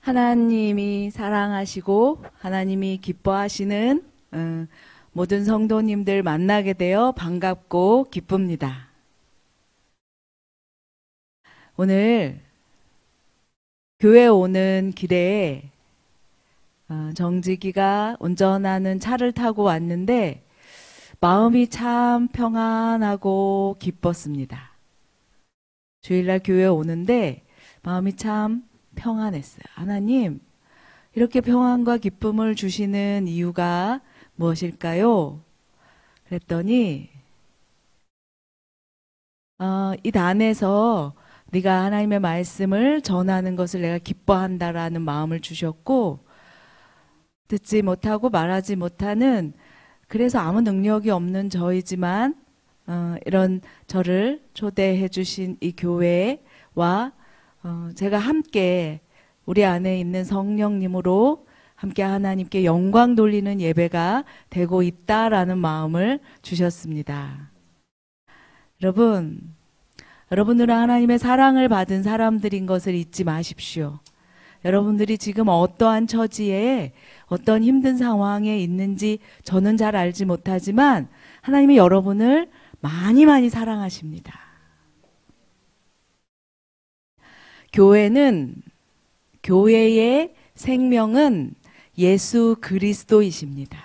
하나님이 사랑하시고 하나님이 기뻐하시는 모든 성도님들 만나게 되어 반갑고 기쁩니다. 오늘 교회 오는 길에 정직이가 운전하는 차를 타고 왔는데 마음이 참 평안하고 기뻤습니다. 주일날 교회 오는데 마음이 참 평안했어요. 하나님, 이렇게 평안과 기쁨을 주시는 이유가 무엇일까요? 그랬더니 이 단에서 네가 하나님의 말씀을 전하는 것을 내가 기뻐한다라는 마음을 주셨고, 듣지 못하고 말하지 못하는, 그래서 아무 능력이 없는 저이지만 이런 저를 초대해 주신 이 교회와 제가 함께 우리 안에 있는 성령님으로 함께 하나님께 영광 돌리는 예배가 되고 있다라는 마음을 주셨습니다. 여러분들은 하나님의 사랑을 받은 사람들인 것을 잊지 마십시오. 여러분들이 지금 어떠한 처지에 어떤 힘든 상황에 있는지 저는 잘 알지 못하지만 하나님이 여러분을 많이 사랑하십니다. 교회의 생명은 예수 그리스도이십니다.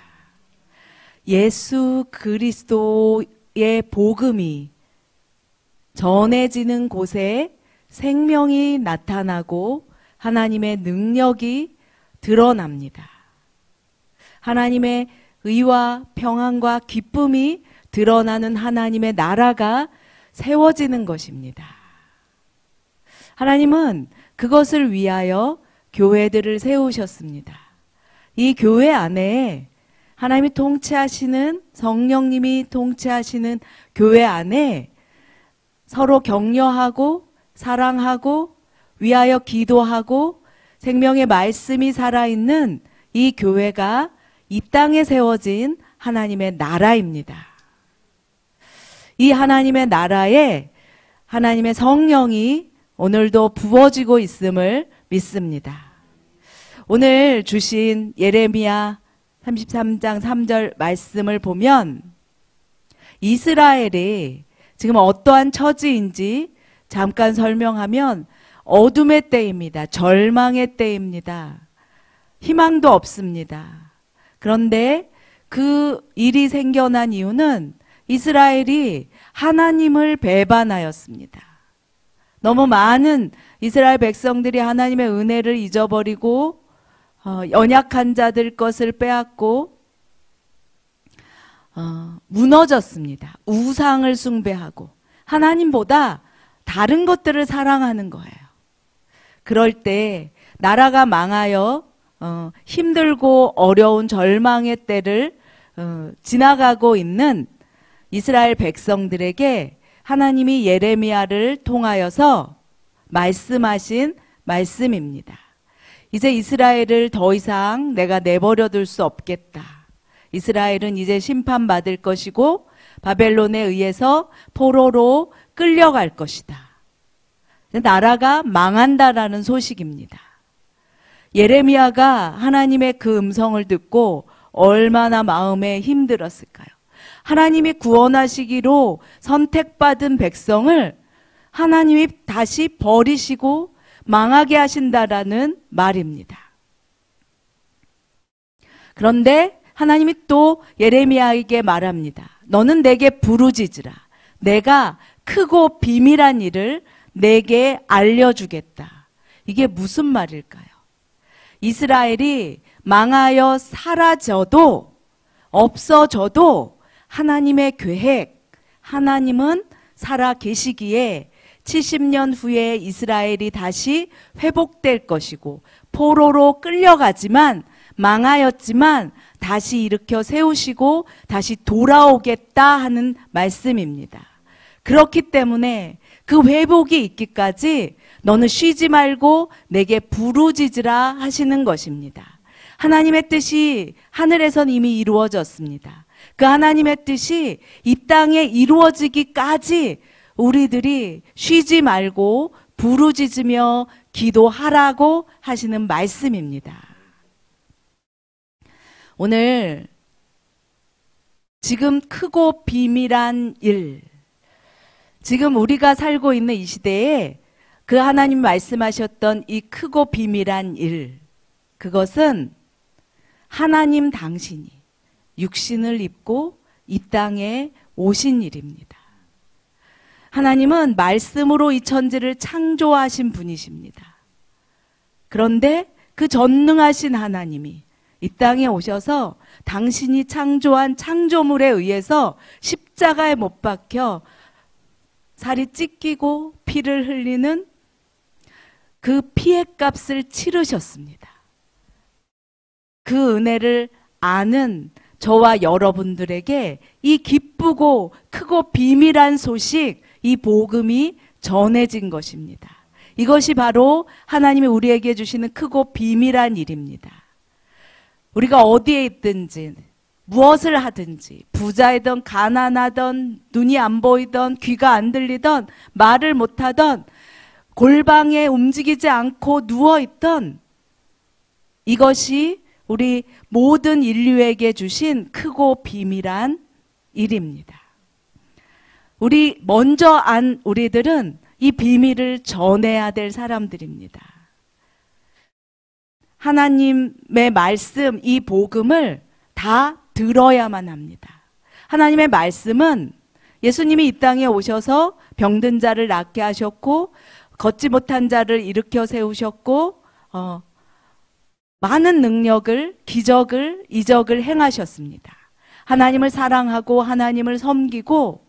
예수 그리스도의 복음이 전해지는 곳에 생명이 나타나고 하나님의 능력이 드러납니다. 하나님의 의와 평안과 기쁨이 드러나는 하나님의 나라가 세워지는 것입니다. 하나님은 그것을 위하여 교회들을 세우셨습니다. 이 교회 안에 하나님이 통치하시는, 성령님이 통치하시는 교회 안에 서로 격려하고 사랑하고 위하여 기도하고 생명의 말씀이 살아있는 이 교회가 이 땅에 세워진 하나님의 나라입니다. 이 하나님의 나라에 하나님의 성령이 오늘도 부어지고 있음을 믿습니다. 오늘 주신 예레미야 33장 3절 말씀을 보면 이스라엘이 지금 어떠한 처지인지 잠깐 설명하면 어둠의 때입니다. 절망의 때입니다. 희망도 없습니다. 그런데 그 일이 생겨난 이유는 이스라엘이 하나님을 배반하였습니다. 너무 많은 이스라엘 백성들이 하나님의 은혜를 잊어버리고 연약한 자들 것을 빼앗고 무너졌습니다. 우상을 숭배하고 하나님보다 다른 것들을 사랑하는 거예요. 그럴 때 나라가 망하여 힘들고 어려운 절망의 때를 지나가고 있는 이스라엘 백성들에게 하나님이 예레미야를 통하여서 말씀하신 말씀입니다. 이제 이스라엘을 더 이상 내가 내버려 둘 수 없겠다. 이스라엘은 이제 심판받을 것이고 바벨론에 의해서 포로로 끌려갈 것이다. 나라가 망한다라는 소식입니다. 예레미야가 하나님의 그 음성을 듣고 얼마나 마음에 힘들었을까요? 하나님이 구원하시기로 선택받은 백성을 하나님이 다시 버리시고 망하게 하신다라는 말입니다. 그런데 하나님이 또 예레미야에게 말합니다. 너는 내게 부르짖으라. 내가 크고 비밀한 일을 내게 알려주겠다. 이게 무슨 말일까요? 이스라엘이 망하여 사라져도 없어져도 하나님의 계획, 하나님은 살아 계시기에 70년 후에 이스라엘이 다시 회복될 것이고 포로로 끌려가지만 망하였지만 다시 일으켜 세우시고 다시 돌아오겠다 하는 말씀입니다. 그렇기 때문에 그 회복이 있기까지 너는 쉬지 말고 내게 부르짖으라 하시는 것입니다. 하나님의 뜻이 하늘에선 이미 이루어졌습니다. 그 하나님의 뜻이 이 땅에 이루어지기까지 우리들이 쉬지 말고 부르짖으며 기도하라고 하시는 말씀입니다. 오늘 지금 크고 비밀한 일, 지금 우리가 살고 있는 이 시대에 그 하나님 말씀하셨던 이 크고 비밀한 일, 그것은 하나님 당신이 육신을 입고 이 땅에 오신 일입니다. 하나님은 말씀으로 이 천지를 창조하신 분이십니다. 그런데 그 전능하신 하나님이 이 땅에 오셔서 당신이 창조한 창조물에 의해서 십자가에 못 박혀 살이 찢기고 피를 흘리는 그 피의 값을 치르셨습니다. 그 은혜를 아는 저와 여러분들에게 이 기쁘고 크고 비밀한 소식, 이 복음이 전해진 것입니다. 이것이 바로 하나님이 우리에게 주시는 크고 비밀한 일입니다. 우리가 어디에 있든지 무엇을 하든지 부자이든 가난하든 눈이 안 보이든 귀가 안 들리든 말을 못하든 골방에 움직이지 않고 누워있던 이것이 우리 모든 인류에게 주신 크고 비밀한 일입니다. 우리 먼저 안 우리들은 이 비밀을 전해야 될 사람들입니다. 하나님의 말씀, 이 복음을 다 들어야만 합니다. 하나님의 말씀은 예수님이 이 땅에 오셔서 병든 자를 낫게 하셨고 걷지 못한 자를 일으켜 세우셨고 많은 능력을, 기적을, 이적을 행하셨습니다. 하나님을 사랑하고 하나님을 섬기고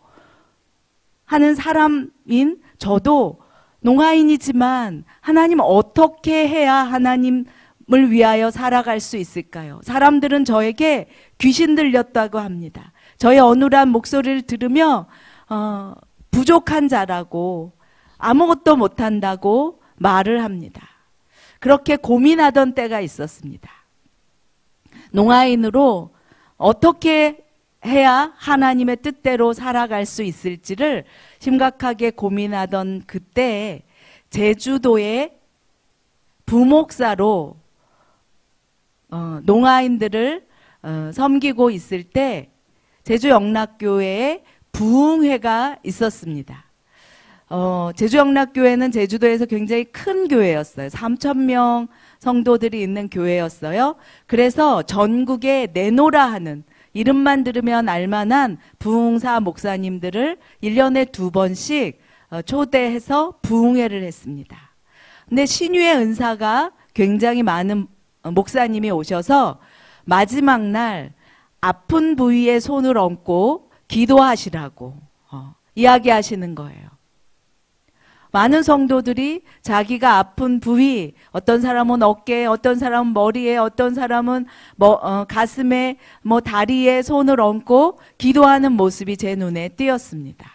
하는 사람인 저도 농아인이지만 하나님 어떻게 해야 하나님을 위하여 살아갈 수 있을까요? 사람들은 저에게 귀신 들렸다고 합니다. 저의 어눌한 목소리를 들으며 부족한 자라고 아무것도 못한다고 말을 합니다. 그렇게 고민하던 때가 있었습니다. 농아인으로 어떻게 해야 하나님의 뜻대로 살아갈 수 있을지를 심각하게 고민하던 그때 제주도의 부목사로 농아인들을 섬기고 있을 때 제주 영락교회에 부흥회가 있었습니다. 제주 영락교회는 제주도에서 굉장히 큰 교회였어요. 3,000명 성도들이 있는 교회였어요. 그래서 전국에 내노라 하는 이름만 들으면 알만한 부흥사 목사님들을 1년에 2번씩 초대해서 부흥회를 했습니다. 근데 신유의 은사가 굉장히 많은 목사님이 오셔서 마지막 날 아픈 부위에 손을 얹고 기도하시라고 이야기하시는 거예요. 많은 성도들이 자기가 아픈 부위, 어떤 사람은 어깨에, 어떤 사람은 머리에, 어떤 사람은 가슴에, 다리에 손을 얹고 기도하는 모습이 제 눈에 띄었습니다.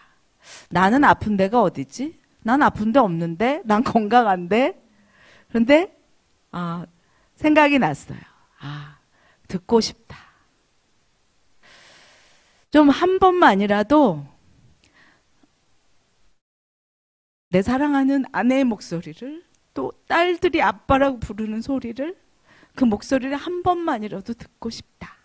나는 아픈 데가 어디지? 난 아픈 데 없는데? 난 건강한데? 그런데 생각이 났어요. 듣고 싶다. 좀 한 번만이라도 내 사랑하는 아내의 목소리를, 또 딸들이 아빠라고 부르는 소리를, 그 목소리를 한 번만이라도 듣고 싶다.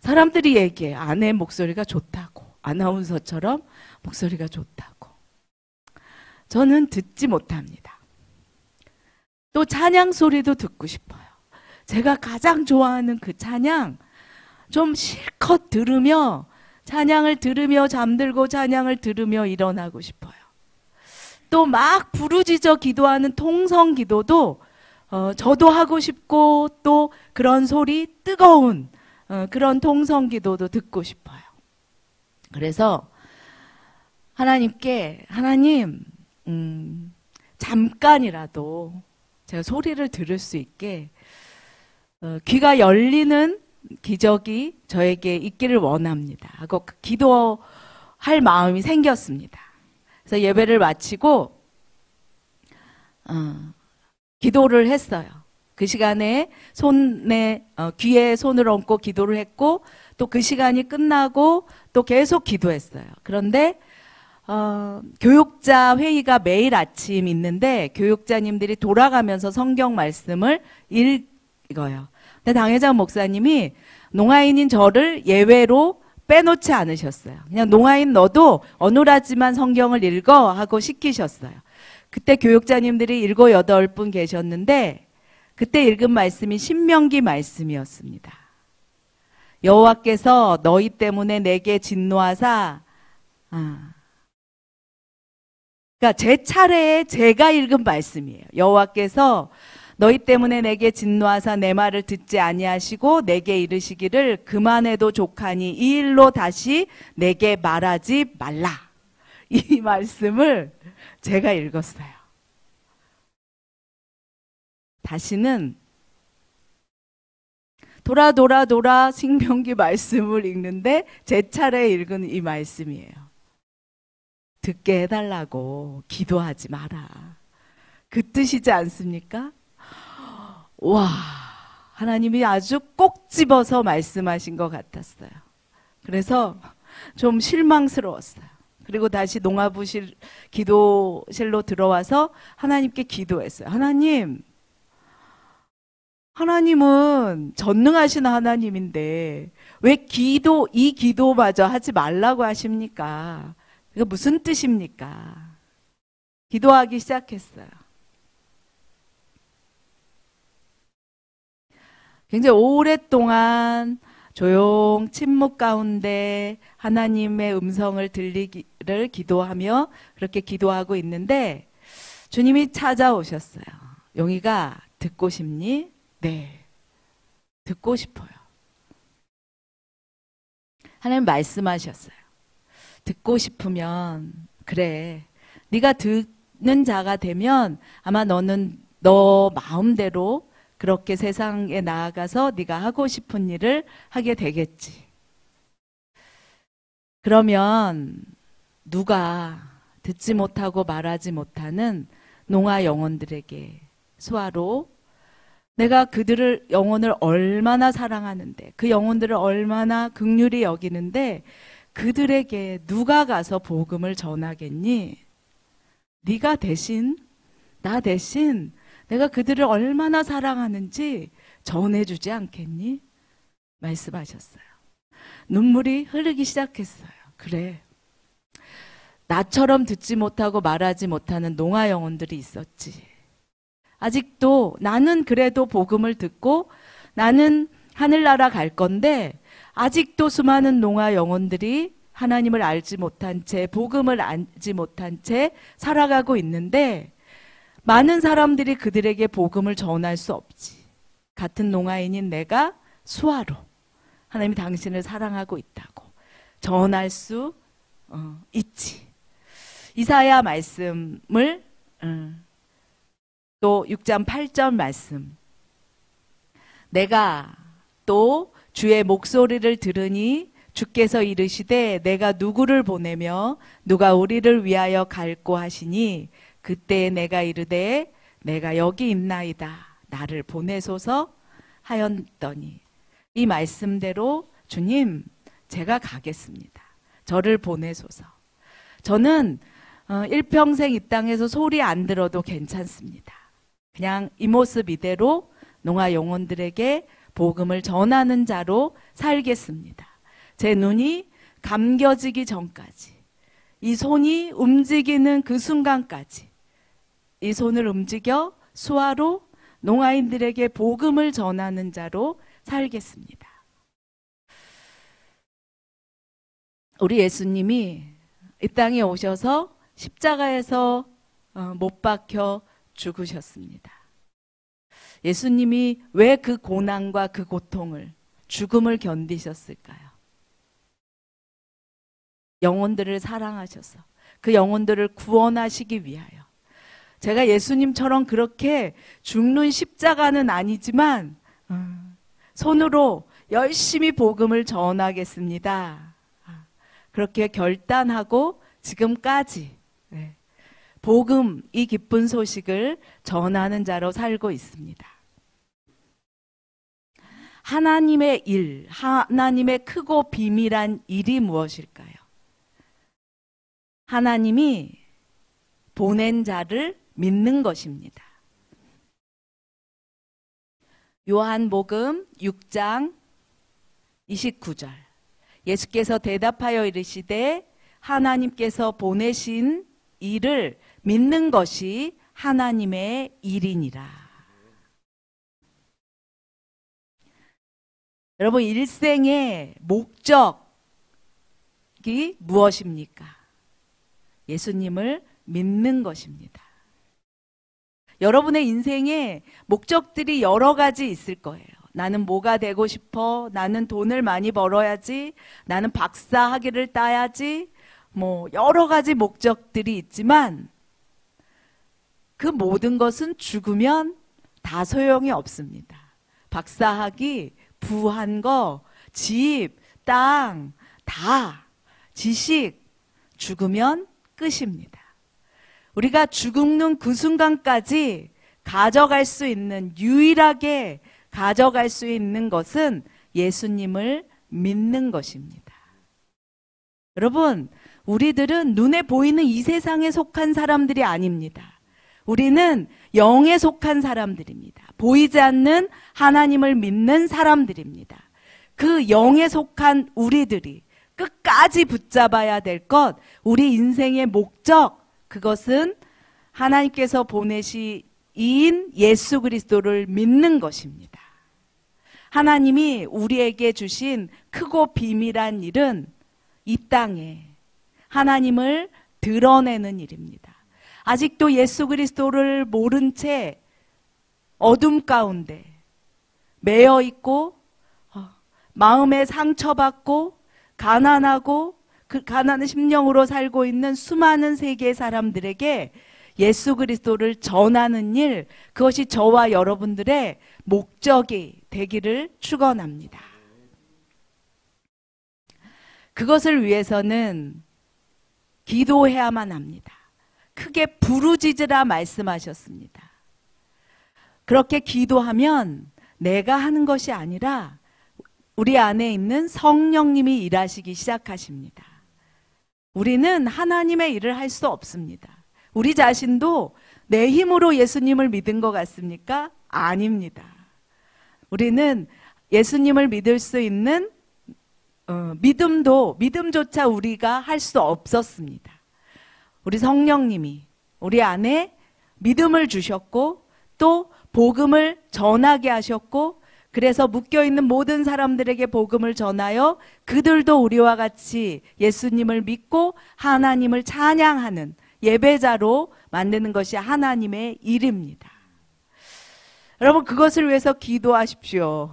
사람들이 얘기해. 아내의 목소리가 좋다고. 아나운서처럼 목소리가 좋다고. 저는 듣지 못합니다. 또 찬양 소리도 듣고 싶어요. 제가 가장 좋아하는 그 찬양 좀 실컷 들으며, 찬양을 들으며 잠들고 찬양을 들으며 일어나고 싶어요. 또 막 부르짖어 기도하는 통성 기도도 저도 하고 싶고, 또 그런 소리, 뜨거운 그런 통성 기도도 듣고 싶어요. 그래서 하나님께, 하나님 잠깐이라도 제가 소리를 들을 수 있게 귀가 열리는 기적이 저에게 있기를 원합니다 하고 기도할 마음이 생겼습니다. 그래서 예배를 마치고 기도를 했어요. 그 시간에 귀에 손을 얹고 기도를 했고, 또 그 시간이 끝나고 또 계속 기도했어요. 그런데 교육자 회의가 매일 아침 있는데 교육자님들이 돌아가면서 성경 말씀을 읽어요. 근데 당회장 목사님이 농아인인 저를 예외로 빼놓지 않으셨어요. 그냥 농아인 너도 어눌하지만 성경을 읽어 하고 시키셨어요. 그때 교육자님들이 7, 8분 계셨는데 그때 읽은 말씀이 신명기 말씀이었습니다. 여호와께서 너희 때문에 내게 진노하사 그러니까 제 차례에 제가 읽은 말씀이에요. 여호와께서 너희 때문에 내게 진노하사 내 말을 듣지 아니하시고 내게 이르시기를 그만해도 족하니 이 일로 다시 내게 말하지 말라. 이 말씀을 제가 읽었어요. 다시는 돌아 신명기 말씀을 읽는데 제 차례에 읽은 이 말씀이에요. 듣게 해달라고 기도하지 마라. 그 뜻이지 않습니까? 와, 하나님이 아주 꼭 집어서 말씀하신 것 같았어요. 그래서 좀 실망스러웠어요. 그리고 다시 농아부실 기도실로 들어와서 하나님께 기도했어요. 하나님은 전능하신 하나님인데 왜 이 기도마저 하지 말라고 하십니까? 이거 무슨 뜻입니까? 기도하기 시작했어요. 굉장히 오랫동안 조용 침묵 가운데 하나님의 음성을 들리기를 기도하며 그렇게 기도하고 있는데 주님이 찾아오셨어요. 용이가 듣고 싶니? 네, 듣고 싶어요. 하나님 말씀하셨어요. 듣고 싶으면 그래, 네가 듣는 자가 되면 아마 너는 너 마음대로 그렇게 세상에 나아가서 네가 하고 싶은 일을 하게 되겠지. 그러면 누가 듣지 못하고 말하지 못하는 농아 영혼들에게 수아로 내가 그들을 영혼을 얼마나 사랑하는데 그 영혼들을 얼마나 긍휼히 여기는데 그들에게 누가 가서 복음을 전하겠니? 네가 대신 나 대신 내가 그들을 얼마나 사랑하는지 전해주지 않겠니? 말씀하셨어요. 눈물이 흐르기 시작했어요. 그래, 나처럼 듣지 못하고 말하지 못하는 농아 영혼들이 있었지. 아직도 나는 그래도 복음을 듣고 나는 하늘나라 갈 건데 아직도 수많은 농아 영혼들이 하나님을 알지 못한 채 복음을 알지 못한 채 살아가고 있는데 많은 사람들이 그들에게 복음을 전할 수 없지. 같은 농아인인 내가 수아로 하나님이 당신을 사랑하고 있다고 전할 수 있지. 이사야 말씀을 또 6장 8절 말씀. 내가 또 주의 목소리를 들으니 주께서 이르시되 내가 누구를 보내며 누가 우리를 위하여 갈고 하시니 그때 내가 이르되 내가 여기 있나이다 나를 보내소서 하였더니 이 말씀대로 주님 제가 가겠습니다. 저를 보내소서. 저는 일평생 이 땅에서 소리 안 들어도 괜찮습니다. 그냥 이 모습 이대로 농아 영혼들에게 복음을 전하는 자로 살겠습니다. 제 눈이 감겨지기 전까지, 이 손이 움직이는 그 순간까지 이 손을 움직여 수아로 농아인들에게 복음을 전하는 자로 살겠습니다. 우리 예수님이 이 땅에 오셔서 십자가에서 못 박혀 죽으셨습니다. 예수님이 왜 그 고난과 그 고통을, 죽음을 견디셨을까요? 영혼들을 사랑하셔서 그 영혼들을 구원하시기 위하여. 제가 예수님처럼 그렇게 죽는 십자가는 아니지만 손으로 열심히 복음을 전하겠습니다. 그렇게 결단하고 지금까지 복음, 이 기쁜 소식을 전하는 자로 살고 있습니다. 하나님의 일, 하나님의 크고 비밀한 일이 무엇일까요? 하나님이 보낸 자를 믿는 것입니다. 요한복음 6장 29절. 예수께서 대답하여 이르시되 하나님께서 보내신 일을 믿는 것이 하나님의 일이니라. 여러분, 일생의 목적이 무엇입니까? 예수님을 믿는 것입니다. 여러분의 인생에 목적들이 여러 가지 있을 거예요. 나는 뭐가 되고 싶어? 나는 돈을 많이 벌어야지? 나는 박사 학위를 따야지? 여러 가지 목적들이 있지만 그 모든 것은 죽으면 다 소용이 없습니다. 박사 학위, 부한 거, 집, 땅, 다, 지식, 죽으면 끝입니다. 우리가 죽는 그 순간까지 가져갈 수 있는, 유일하게 가져갈 수 있는 것은 예수님을 믿는 것입니다. 여러분, 우리들은 눈에 보이는 이 세상에 속한 사람들이 아닙니다. 우리는 영에 속한 사람들입니다. 보이지 않는 하나님을 믿는 사람들입니다. 그 영에 속한 우리들이 끝까지 붙잡아야 될 것, 우리 인생의 목적, 그것은 하나님께서 보내신 예수 그리스도를 믿는 것입니다. 하나님이 우리에게 주신 크고 비밀한 일은 이 땅에 하나님을 드러내는 일입니다. 아직도 예수 그리스도를 모른 채 어둠 가운데 매여 있고 마음에 상처받고 가난하고 그 가난한 심령으로 살고 있는 수많은 세계의 사람들에게 예수 그리스도를 전하는 일, 그것이 저와 여러분들의 목적이 되기를 축원합니다. 그것을 위해서는 기도해야만 합니다. 크게 부르짖으라 말씀하셨습니다. 그렇게 기도하면 내가 하는 것이 아니라 우리 안에 있는 성령님이 일하시기 시작하십니다. 우리는 하나님의 일을 할 수 없습니다. 우리 자신도 내 힘으로 예수님을 믿은 것 같습니까? 아닙니다. 우리는 예수님을 믿을 수 있는 믿음조차 우리가 할 수 없었습니다. 우리 성령님이 우리 안에 믿음을 주셨고 또 복음을 전하게 하셨고, 그래서 묶여있는 모든 사람들에게 복음을 전하여 그들도 우리와 같이 예수님을 믿고 하나님을 찬양하는 예배자로 만드는 것이 하나님의 일입니다. 여러분, 그것을 위해서 기도하십시오.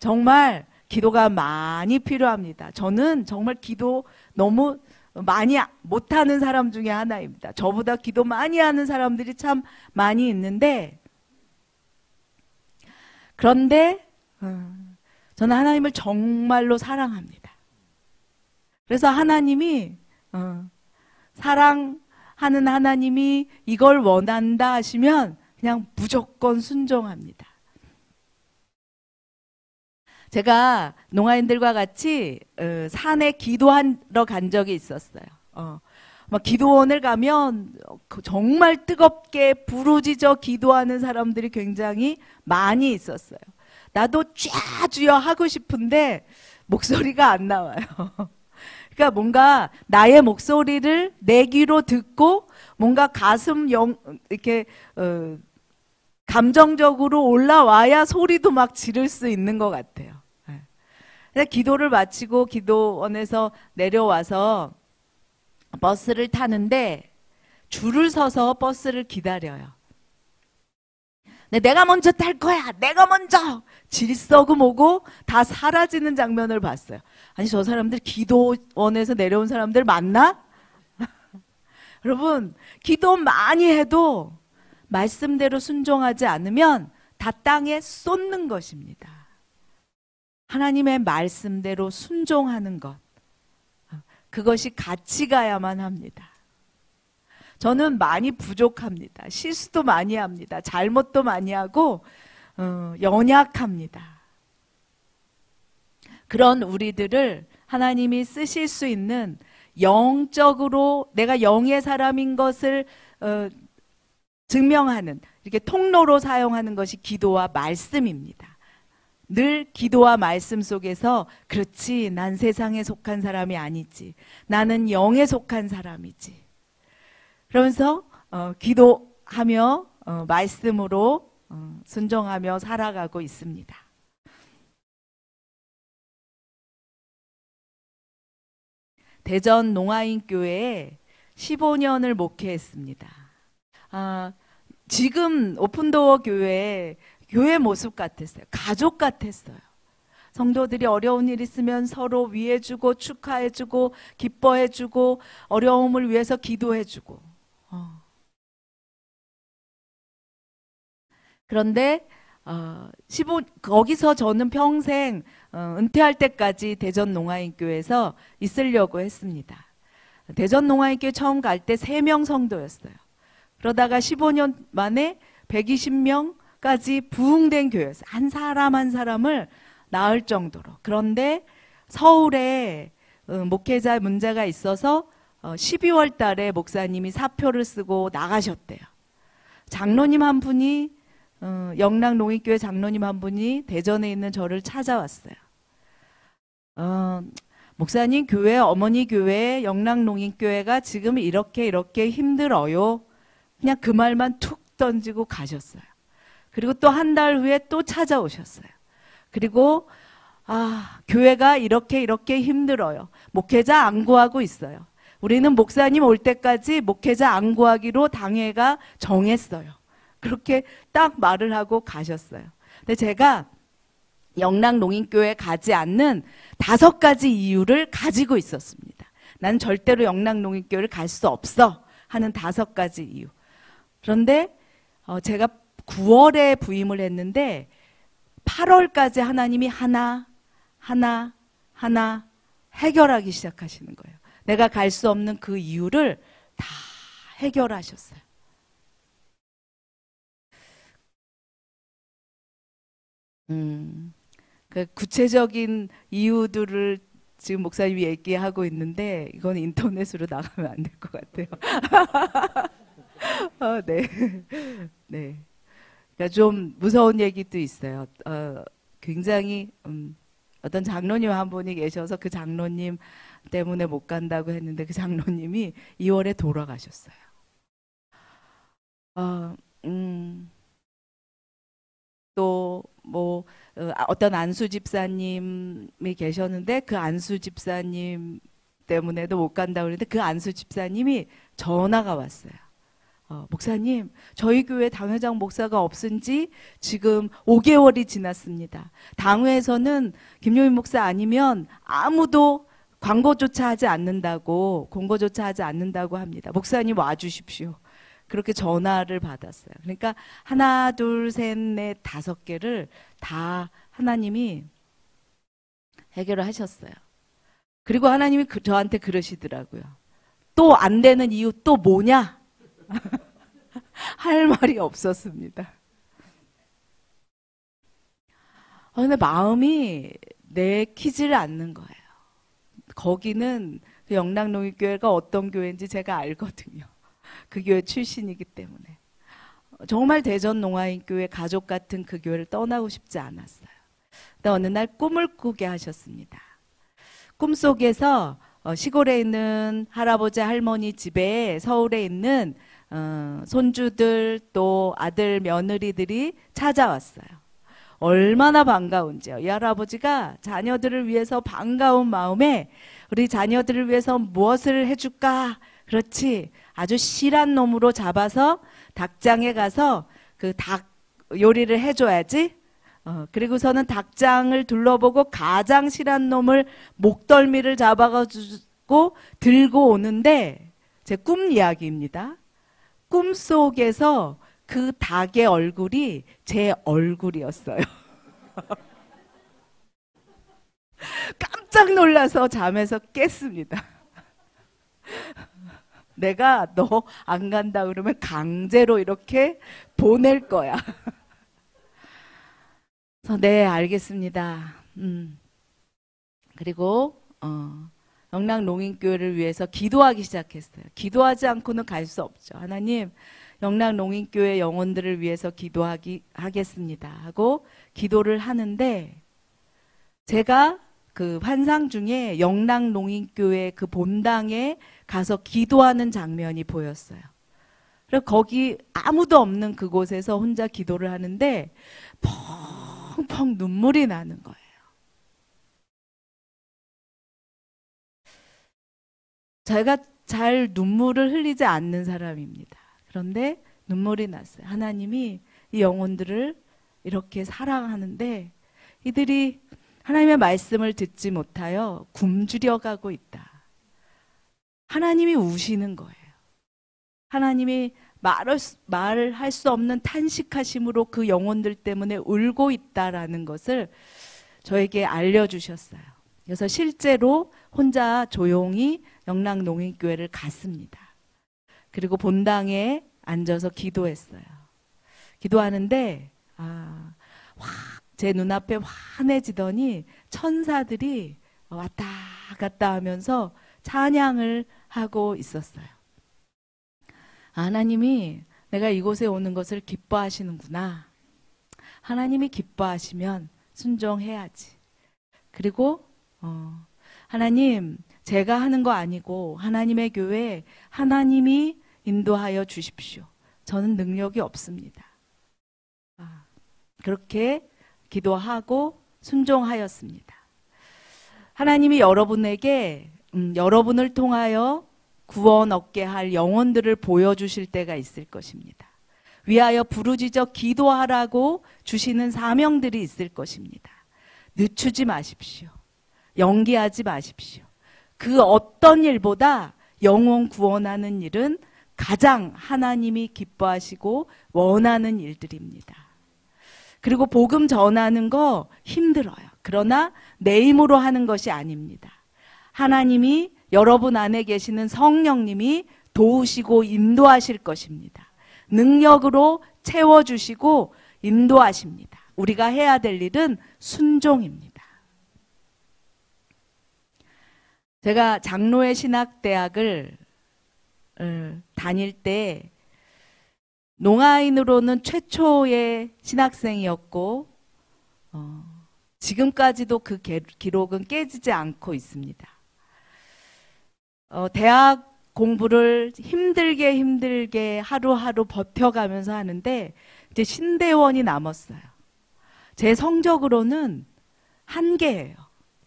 정말 기도가 많이 필요합니다. 저는 정말 기도 너무 많이 못하는 사람 중에 하나입니다. 저보다 기도 많이 하는 사람들이 참 많이 있는데, 그런데 저는 하나님을 정말로 사랑합니다. 그래서 하나님이 사랑하는 하나님이 이걸 원한다 하시면 그냥 무조건 순종합니다. 제가 농아인들과 같이 산에 기도하러 간 적이 있었어요. 막 기도원을 가면 정말 뜨겁게 부르짖어 기도하는 사람들이 굉장히 많이 있었어요. 나도 쫙주여 하고 싶은데 목소리가 안 나와요. 그러니까 뭔가 나의 목소리를 내 귀로 듣고 뭔가 이렇게 감정적으로 올라와야 소리도 막 지를 수 있는 것 같아요. 기도를 마치고 기도원에서 내려와서 버스를 타는데 줄을 서서 버스를 기다려요. 내가 먼저 탈 거야. 내가 먼저. 질서고 뭐고 다 사라지는 장면을 봤어요. 아니, 저 사람들 기도원에서 내려온 사람들 맞나? 여러분, 기도 많이 해도 말씀대로 순종하지 않으면 다 땅에 쏟는 것입니다. 하나님의 말씀대로 순종하는 것, 그것이 같이 가야만 합니다. 저는 많이 부족합니다. 실수도 많이 합니다. 잘못도 많이 하고 연약합니다. 그런 우리들을 하나님이 쓰실 수 있는 영적으로 내가 영의 사람인 것을 증명하는 이렇게 통로로 사용하는 것이 기도와 말씀입니다. 늘 기도와 말씀 속에서 그렇지, 난 세상에 속한 사람이 아니지, 나는 영에 속한 사람이지, 그러면서 기도하며 말씀으로 순종하며 살아가고 있습니다. 대전 농아인교회에 15년을 목회했습니다. 지금 오픈도어 교회 모습 같았어요. 가족 같았어요. 성도들이 어려운 일 있으면 서로 위해주고 축하해주고 기뻐해주고 어려움을 위해서 기도해주고. 그런데 거기서 저는 평생 은퇴할 때까지 대전 농아인교회에서 있으려고 했습니다. 대전 농아인교회 처음 갈 때 3명 성도였어요. 그러다가 15년 만에 120명까지 부흥된 교회였어요. 한 사람 한 사람을 낳을 정도로. 그런데 서울에 목회자 문제가 있어서 12월 달에 목사님이 사표를 쓰고 나가셨대요. 장로님 한 분이 영락농인교회 장로님 한 분이 대전에 있는 저를 찾아왔어요. 목사님, 교회, 어머니 교회, 영락농인교회가 지금 이렇게 힘들어요. 그냥 그 말만 툭 던지고 가셨어요. 그리고 또 한 달 후에 또 찾아오셨어요. 그리고 교회가 이렇게 힘들어요. 목회자 안 구하고 있어요. 우리는 목사님 올 때까지 목회자 안 구하기로 당회가 정했어요. 그렇게 딱 말을 하고 가셨어요. 근데 제가 영락농인교회 가지 않는 5가지 이유를 가지고 있었습니다. 난 절대로 영락농인교회를 갈 수 없어 하는 5가지 이유. 그런데 제가 9월에 부임을 했는데 8월까지 하나님이 하나 해결하기 시작하시는 거예요. 내가 갈 수 없는 그 이유를 다 해결하셨어요. 그 구체적인 이유들을 지금 목사님이 얘기하고 있는데 이건 인터넷으로 나가면 안 될 것 같아요. 네. 네. 그러니까 좀 무서운 얘기도 있어요. 굉장히 어떤 장로님 한 분이 계셔서 그 장로님 때문에 못 간다고 했는데 그 장로님이 2월에 돌아가셨어요. 또 뭐 어떤 안수 집사님이 계셨는데 그 안수 집사님 때문에도 못 간다고 그랬는데 그 안수 집사님이 전화가 왔어요. 목사님, 저희 교회 당회장 목사가 없은 지 지금 5개월이 지났습니다. 당회에서는 김용인 목사 아니면 아무도 공고조차 하지 않는다고 합니다. 목사님 와주십시오. 그렇게 전화를 받았어요. 그러니까 하나, 둘, 셋, 넷, 5개를 다 하나님이 해결을 하셨어요. 그리고 하나님이 저한테 그러시더라고요. 또 안 되는 이유 또 뭐냐? 할 말이 없었습니다. 근데 마음이 내키지를 않는 거예요. 거기는 영락농인교회가 어떤 교회인지 제가 알거든요. 그 교회 출신이기 때문에. 정말 대전 농아인교회 가족 같은 그 교회를 떠나고 싶지 않았어요. 근데 어느 날 꿈을 꾸게 하셨습니다. 꿈속에서 시골에 있는 할아버지 할머니 집에 서울에 있는 손주들 또 아들 며느리들이 찾아왔어요. 얼마나 반가운지요. 이 할아버지가 자녀들을 위해서 반가운 마음에 우리 자녀들을 위해서 무엇을 해줄까? 그렇지. 아주 실한 놈으로 잡아서 닭장에 가서 그 닭 요리를 해줘야지. 그리고서는 닭장을 둘러보고 가장 실한 놈을 목덜미를 잡아가지고 들고 오는데 제 꿈 이야기입니다. 꿈속에서 그 닭의 얼굴이 제 얼굴이었어요. 깜짝 놀라서 잠에서 깼습니다. 내가 너 안 간다 그러면 강제로 이렇게 보낼 거야. 그래서 네, 알겠습니다. 그리고 영락농인교회를 위해서 기도하기 시작했어요. 기도하지 않고는 갈 수 없죠. 하나님, 영락농인교회 영혼들을 위해서 하겠습니다 하고 기도를 하는데, 제가 그 환상 중에 영락농인교회 그 본당에 가서 기도하는 장면이 보였어요. 그래서 거기 아무도 없는 그곳에서 혼자 기도를 하는데 펑펑 눈물이 나는 거예요. 제가 잘 눈물을 흘리지 않는 사람입니다. 그런데 눈물이 났어요. 하나님이 이 영혼들을 이렇게 사랑하는데 이들이 하나님의 말씀을 듣지 못하여 굶주려 가고 있다. 하나님이 우시는 거예요. 하나님이 말할 수 없는 탄식하심으로 그 영혼들 때문에 울고 있다라는 것을 저에게 알려주셨어요. 그래서 실제로 혼자 조용히 영락농인교회를 갔습니다. 그리고 본당에 앉아서 기도했어요. 기도하는데 제 눈앞에 환해지더니 천사들이 왔다 갔다 하면서 찬양을 하고 있었어요. 하나님이 내가 이곳에 오는 것을 기뻐하시는구나. 하나님이 기뻐하시면 순종해야지. 그리고 하나님, 제가 하는 거 아니고 하나님의 교회 하나님이 인도하여 주십시오. 저는 능력이 없습니다. 그렇게 기도하고 순종하였습니다. 하나님이 여러분에게 여러분을 통하여 구원 얻게 할 영혼들을 보여주실 때가 있을 것입니다. 위하여 부르짖어 기도하라고 주시는 사명들이 있을 것입니다. 늦추지 마십시오. 연기하지 마십시오. 그 어떤 일보다 영혼 구원하는 일은 가장 하나님이 기뻐하시고 원하는 일들입니다. 그리고 복음 전하는 거 힘들어요. 그러나 내 힘으로 하는 것이 아닙니다. 하나님이 여러분 안에 계시는 성령님이 도우시고 인도하실 것입니다. 능력으로 채워주시고 인도하십니다. 우리가 해야 될 일은 순종입니다. 제가 장로의 신학대학을 다닐 때 농아인으로는 최초의 신학생이었고 지금까지도 그 기록은 깨지지 않고 있습니다. 대학 공부를 힘들게 하루하루 버텨가면서 하는데 이제 신대원이 남았어요. 제 성적으로는 한계예요.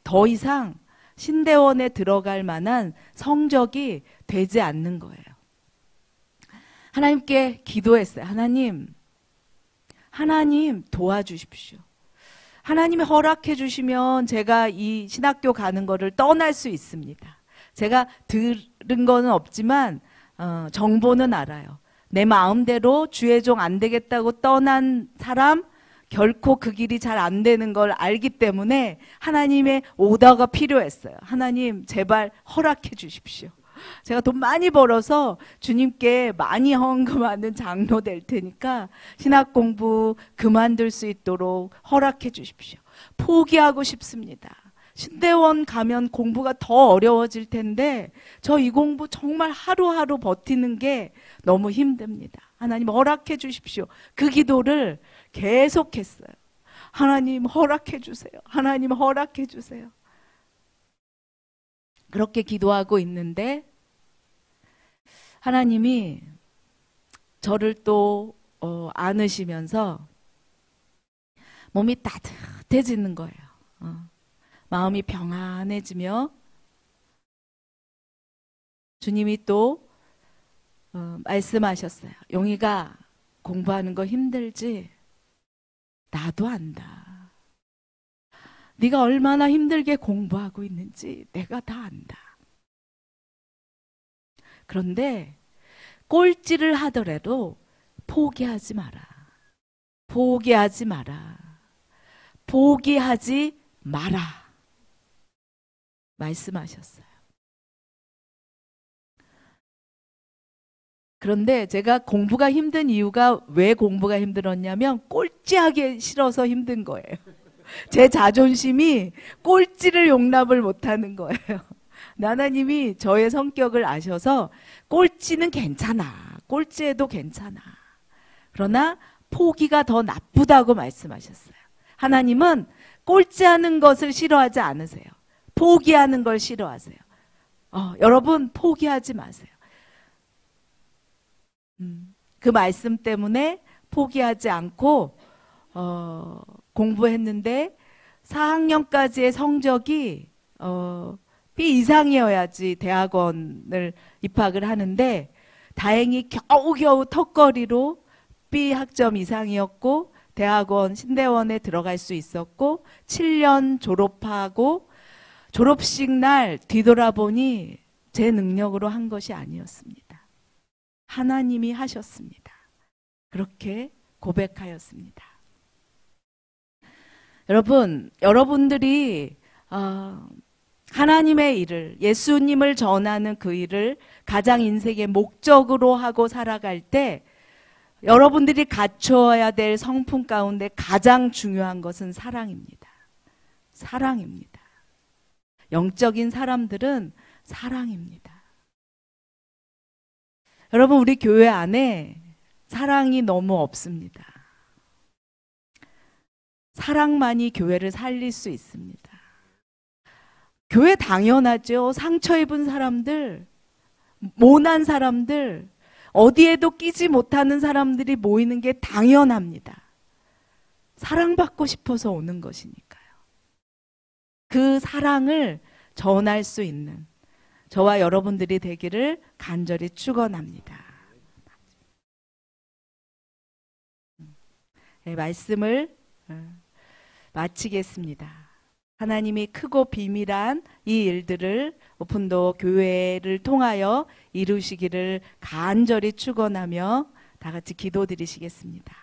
더 이상 신대원에 들어갈 만한 성적이 되지 않는 거예요. 하나님께 기도했어요. 하나님 도와주십시오. 하나님이 허락해 주시면 제가 이 신학교 가는 거를 떠날 수 있습니다. 제가 들은 거는 없지만 정보는 알아요. 내 마음대로 주의 종 안 되겠다고 떠난 사람 결코 그 길이 잘 안 되는 걸 알기 때문에 하나님의 오더가 필요했어요. 하나님 제발 허락해 주십시오. 제가 돈 많이 벌어서 주님께 많이 헌금하는 장로 될 테니까 신학 공부 그만둘 수 있도록 허락해 주십시오. 포기하고 싶습니다. 신대원 가면 공부가 더 어려워질 텐데 저 이 공부 정말 하루하루 버티는 게 너무 힘듭니다. 하나님 허락해 주십시오. 그 기도를 계속했어요. 하나님 허락해 주세요. 하나님 허락해 주세요. 그렇게 기도하고 있는데 하나님이 저를 또 안으시면서 몸이 따뜻해지는 거예요. 마음이 평안해지며 주님이 또 말씀하셨어요. 용이가 공부하는 거 힘들지? 나도 안다. 네가 얼마나 힘들게 공부하고 있는지 내가 다 안다. 그런데 꼴찌를 하더라도 포기하지 마라. 포기하지 마라. 포기하지 마라. 말씀하셨어요. 그런데 제가 공부가 힘든 이유가 왜 공부가 힘들었냐면 꼴찌하기 싫어서 힘든 거예요. 제 자존심이 꼴찌를 용납을 못하는 거예요. 하나님이 저의 성격을 아셔서 꼴찌는 괜찮아. 꼴찌해도 괜찮아. 그러나 포기가 더 나쁘다고 말씀하셨어요. 하나님은 꼴찌하는 것을 싫어하지 않으세요. 포기하는 걸 싫어하세요. 여러분 포기하지 마세요. 그 말씀 때문에 포기하지 않고 공부했는데 4학년까지의 성적이 B 이상이어야지 대학원을 입학을 하는데 다행히 겨우겨우 턱걸이로 B 학점 이상이었고 대학원 신대원에 들어갈 수 있었고 7년 졸업하고 졸업식 날 뒤돌아보니 제 능력으로 한 것이 아니었습니다. 하나님이 하셨습니다. 그렇게 고백하였습니다. 여러분들이 하나님의 일을, 예수님을 전하는 그 일을 가장 인생의 목적으로 하고 살아갈 때 여러분들이 갖추어야 될 성품 가운데 가장 중요한 것은 사랑입니다. 사랑입니다. 영적인 사람들은 사랑입니다. 여러분, 우리 교회 안에 사랑이 너무 없습니다. 사랑만이 교회를 살릴 수 있습니다. 교회 당연하죠. 상처 입은 사람들, 모난 사람들, 어디에도 끼지 못하는 사람들이 모이는 게 당연합니다. 사랑받고 싶어서 오는 것이니까요. 그 사랑을 전할 수 있는 저와 여러분들이 되기를 간절히 축원합니다. 네, 말씀을 마치겠습니다. 하나님이 크고 비밀한 이 일들을 오픈도 교회를 통하여 이루시기를 간절히 축원하며 다 같이 기도드리시겠습니다.